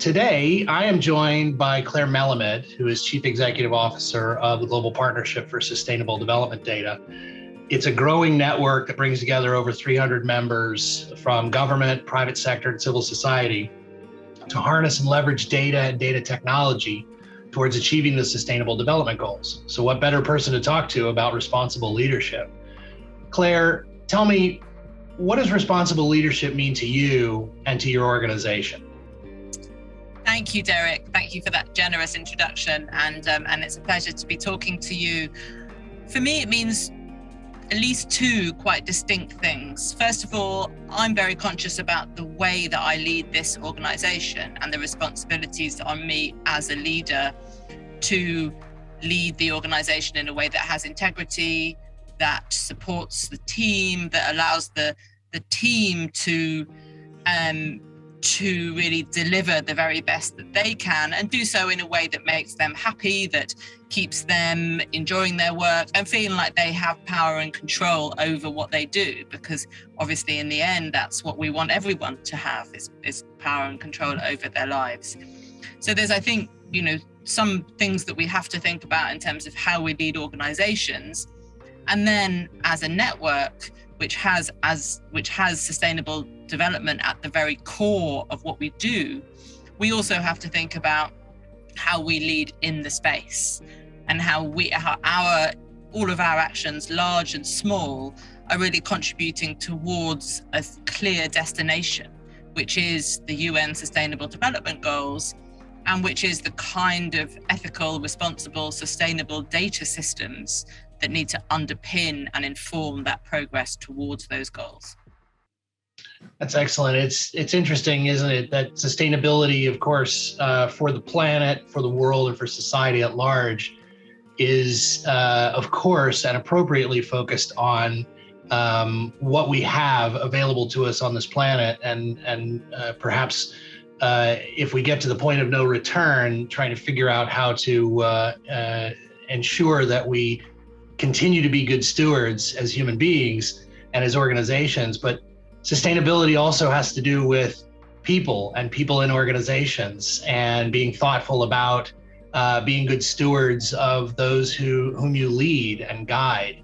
Today, I am joined by Claire Melamed, who is Chief Executive Officer of the Global Partnership for Sustainable Development Data. It's a growing network that brings together over 300 members from government, private sector, and civil society to harness and leverage data and data technology towards achieving the Sustainable Development Goals. So what better person to talk to about responsible leadership? Claire, tell me, what does responsible leadership mean to you and to your organization? Thank you, Derek. Thank you for that generous introduction. And it's a pleasure to be talking to you. For me, it means at least two quite distinct things. First of all, I'm very conscious about the way that I lead this organization and the responsibilities on me as a leader to lead the organization in a way that has integrity, that supports the team, that allows the team to really deliver the very best that they can and do so in a way that makes them happy, that keeps them enjoying their work and feeling like they have power and control over what they do. Because obviously in the end, that's what we want everyone to have is power and control over their lives. So there's, I think, some things that we have to think about in terms of how we lead organizations. And then as a network, which has sustainable development at the very core of what we do, we also have to think about how we lead in the space and how all of our actions, large and small, are really contributing towards a clear destination, which is the UN Sustainable Development Goals, and which is the kind of ethical, responsible, sustainable data systems that need to underpin and inform that progress towards those goals. That's excellent. It's interesting, isn't it, that sustainability, of course, for the planet, for the world, and for society at large is, of course, and appropriately focused on what we have available to us on this planet, and perhaps if we get to the point of no return, trying to figure out how to ensure that we continue to be good stewards as human beings and as organizations. But sustainability also has to do with people and people in organizations and being thoughtful about being good stewards of those whom you lead and guide.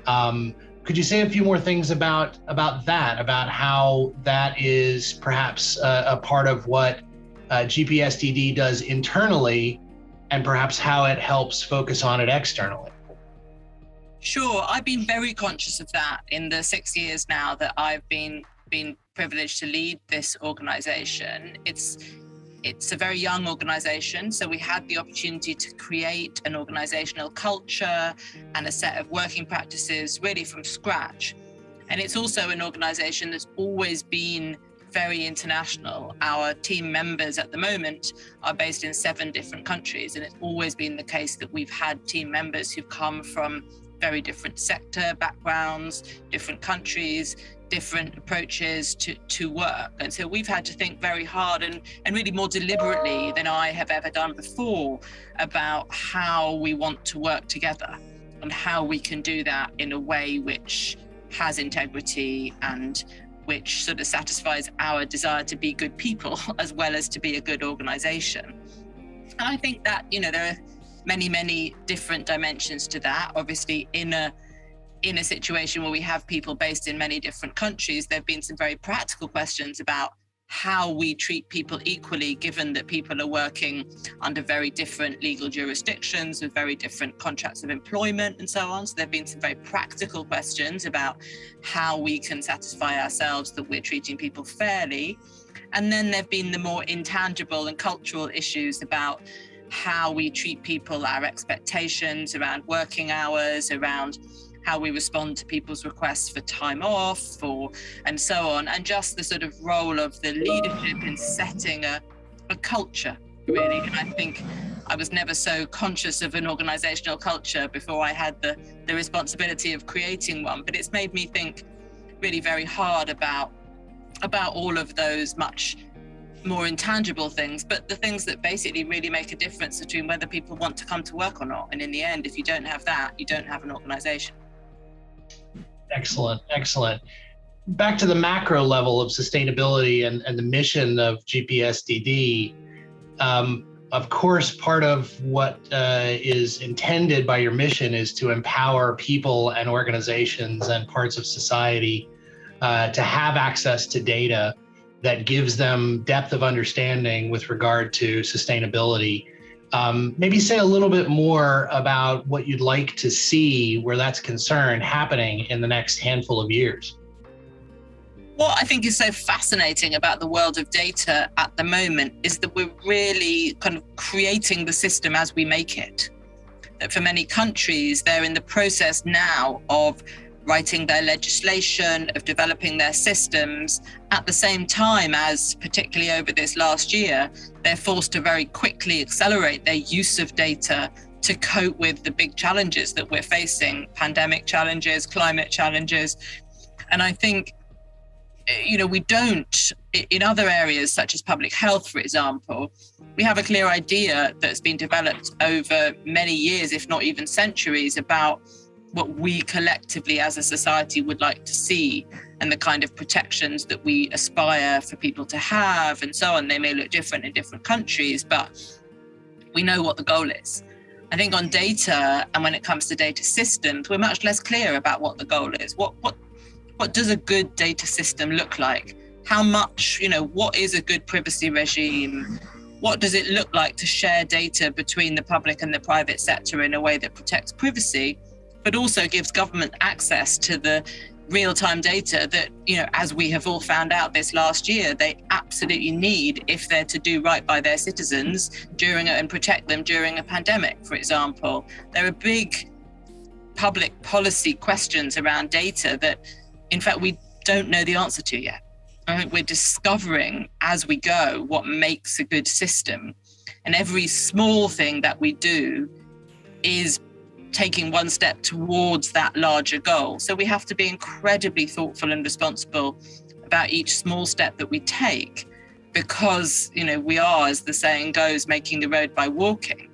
Could you say a few more things about that, about how that is perhaps a part of what GPSDD does internally and perhaps how it helps focus on it externally? Sure, I've been very conscious of that in the 6 years now that I've been privileged to lead this organization. It's a very young organization, so we had the opportunity to create an organizational culture and a set of working practices really from scratch. And it's also an organization that's always been very international. Our team members at the moment are based in 7 different countries, and it's always been the case that we've had team members who've come from very different sector backgrounds, different countries, different approaches to work. And so we've had to think very hard and really more deliberately than I have ever done before about how we want to work together and how we can do that in a way which has integrity and which sort of satisfies our desire to be good people as well as to be a good organization. And I think that, there are many different dimensions to that. Obviously, in a situation where we have people based in many different countries, there have been some very practical questions about how we treat people equally, given that people are working under very different legal jurisdictions with very different contracts of employment and so on. So there have been some very practical questions about how we can satisfy ourselves that we're treating people fairly. And then there have been the more intangible and cultural issues about how we treat people, our expectations around working hours, around how we respond to people's requests for time off and so on, and just the sort of role of the leadership in setting a culture, really. And I think I was never so conscious of an organizational culture before I had the responsibility of creating one, but it's made me think really very hard about all of those much more intangible things, but the things that basically really make a difference between whether people want to come to work or not. And in the end, if you don't have that, you don't have an organization. Excellent. Back to the macro level of sustainability and the mission of GPSDD. Of course, part of what is intended by your mission is to empower people and organizations and parts of society to have access to data that gives them depth of understanding with regard to sustainability. Maybe say a little bit more about what you'd like to see where that's concerned happening in the next handful of years. What I think is so fascinating about the world of data at the moment is that we're really kind of creating the system as we make it. That for many countries, they're in the process now of writing their legislation, of developing their systems, at the same time as, particularly over this last year, they're forced to very quickly accelerate their use of data to cope with the big challenges that we're facing, pandemic challenges, climate challenges. And I think, we don't, in other areas such as public health, for example, we have a clear idea that's been developed over many years, if not even centuries, about what we collectively as a society would like to see and the kind of protections that we aspire for people to have and so on. They may look different in different countries, but we know what the goal is. I think on data, and when it comes to data systems, we're much less clear about what the goal is. What does a good data system look like? How much, what is a good privacy regime? What does it look like to share data between the public and the private sector in a way that protects privacy, but also gives government access to the real-time data that, as we have all found out this last year, they absolutely need if they're to do right by their citizens and protect them during a pandemic, for example. There are big public policy questions around data that, in fact, we don't know the answer to yet. I think we're discovering as we go what makes a good system. And every small thing that we do is taking one step towards that larger goal. So we have to be incredibly thoughtful and responsible about each small step that we take, because, we are, as the saying goes, making the road by walking.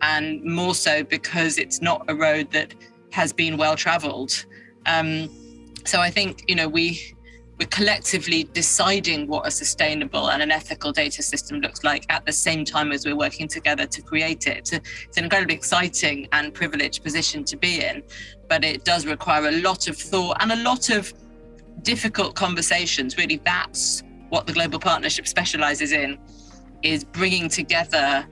And more so because it's not a road that has been well traveled. So I think, we're collectively deciding what a sustainable and an ethical data system looks like at the same time as we're working together to create it. It's an incredibly exciting and privileged position to be in, but it does require a lot of thought and a lot of difficult conversations. Really, that's what the Global Partnership specializes in, is bringing together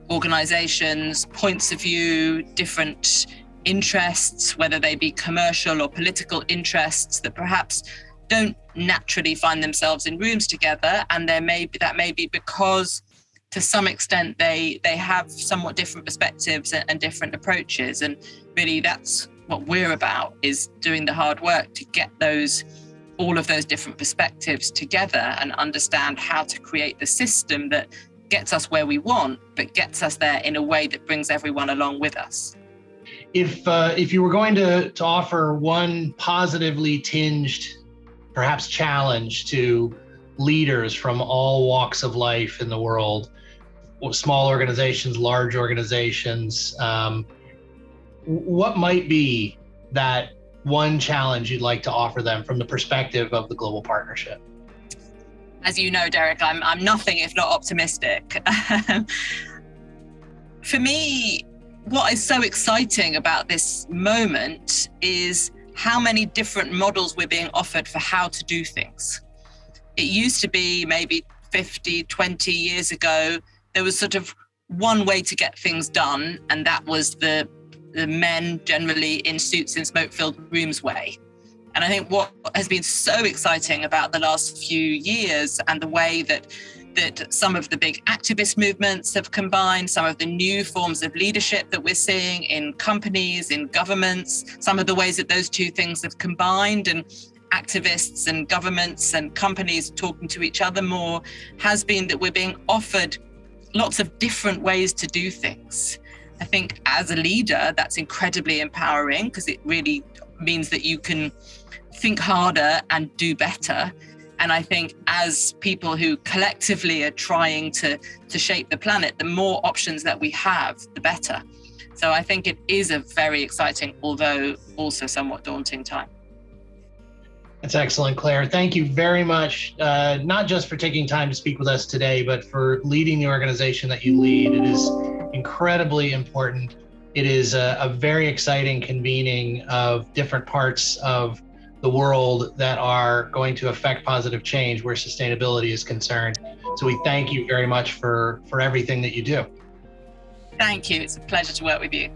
organizations, points of view, different interests, whether they be commercial or political interests that perhaps don't naturally find themselves in rooms together, and that may be because to some extent they have somewhat different perspectives and different approaches. And really that's what we're about, is doing the hard work to get all of those different perspectives together and understand how to create the system that gets us where we want, but gets us there in a way that brings everyone along with us. If you were going to offer one positively tinged, perhaps challenge to leaders from all walks of life in the world, small organizations, large organizations, what might be that one challenge you'd like to offer them from the perspective of the Global Partnership? As you know, Derek, I'm nothing if not optimistic. For me, what is so exciting about this moment is how many different models we're being offered for how to do things. It used to be maybe 50, 20 years ago, there was sort of one way to get things done, and that was the men generally in suits in smoke-filled rooms way. And I think what has been so exciting about the last few years and the way that some of the big activist movements have combined, some of the new forms of leadership that we're seeing in companies, in governments, some of the ways that those two things have combined, and activists and governments and companies talking to each other more, has been that we're being offered lots of different ways to do things. I think as a leader, that's incredibly empowering, because it really means that you can think harder and do better. And I think as people who collectively are trying to shape the planet, the more options that we have, the better. So I think it is a very exciting, although also somewhat daunting time. That's excellent, Claire. Thank you very much, not just for taking time to speak with us today, but for leading the organization that you lead. It is incredibly important. It is a very exciting convening of different parts of the world that are going to affect positive change where sustainability is concerned. So we thank you very much for everything that you do. Thank you. It's a pleasure to work with you.